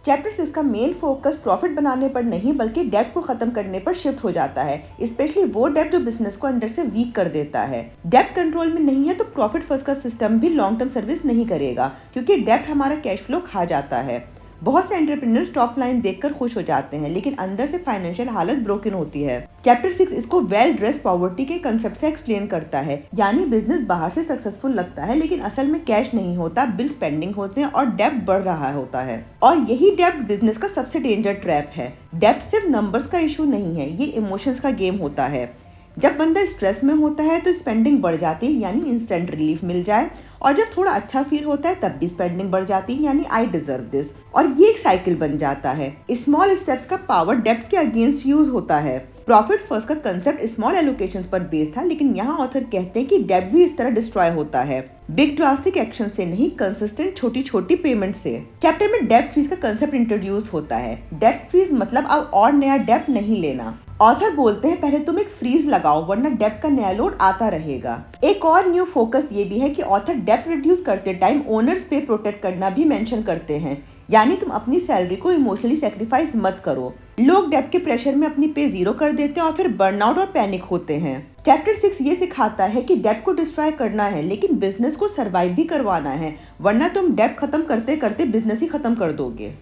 Chapter 6 का main focus profit बनाने पर नहीं बल्कि डेब्ट को खत्म करने पर शिफ्ट हो जाता है, स्पेशली वो डेब्ट जो बिजनेस को अंदर से वीक कर देता है। डेब्ट कंट्रोल में नहीं है तो प्रॉफिट फर्स्ट का सिस्टम भी लॉन्ग टर्म सर्विस नहीं करेगा, क्योंकि डेब्ट हमारा कैश फ्लो खा जाता है। बहुत से एंटरप्रेन्योर्स टॉप लाइन देखकर खुश हो जाते हैं, लेकिन अंदर से फाइनेंशियल हालत ब्रोकन होती है। चैप्टर 6 इसको वेल ड्रेस पॉवर्टी के कंसेप्ट से एक्सप्लेन करता है, यानी बिजनेस बाहर से सक्सेसफुल लगता है लेकिन असल में कैश नहीं होता, बिल पेंडिंग होते हैं और डेब्ट बढ़ रहा होता है। और यही डेब्ट बिजनेस का सबसे डेंजर ट्रैप है। डेब्ट सिर्फ नंबर्स का इशू नहीं है, ये इमोशंस का गेम होता है। जब बंदा स्ट्रेस में होता है तो स्पेंडिंग बढ़ जाती है, यानी इंस्टेंट रिलीफ मिल जाए, और जब थोड़ा अच्छा फील होता है तब भी स्पेंडिंग बढ़ जाती है, यानी आई डिजर्व दिस। और ये एक साइकिल बन जाता है। स्मॉल स्टेप्स का पावर डेब्ट के अगेंस्ट यूज होता है। प्रॉफिट फर्स्ट का कंसेप्ट स्मॉल एलोकेशंस पर बेस्ड था, लेकिन यहाँ ऑथर कहते हैं कि डेब्ट भी इस तरह डिस्ट्रॉय होता है, बिग ड्रास्टिक एक्शन से नहीं, कंसिस्टेंट छोटी छोटी पेमेंट से। चैप्टर में डेब्ट फ्रीज का कंसेप्ट इंट्रोड्यूस होता है। डेब्ट फ्रीज मतलब अब और नया डेब्ट नहीं लेना। ऑथर बोलते हैं पहले तुम एक फ्रीज लगाओ, वरना डेब्ट का नया लोड आता रहेगा। एक और न्यू फोकस ये भी है कि ऑथर डेब्ट रिड्यूस करते टाइम ओनर्स पे प्रोटेक्ट करना भी मेंशन करते हैं, यानी तुम अपनी सैलरी को इमोशनली सेक्रीफाइस मत करो। लोग डेब्ट के प्रेशर में अपनी पे जीरो कर देते हैं और फिर बर्नआउट और पैनिक होते हैं। चैप्टर 6 ये सिखाता है कि डेब्ट को डिस्ट्रॉय करना है, लेकिन बिजनेस को सरवाइव भी करवाना है, वरना तुम डेब्ट खत्म करते करते बिजनेस ही खत्म कर दोगे।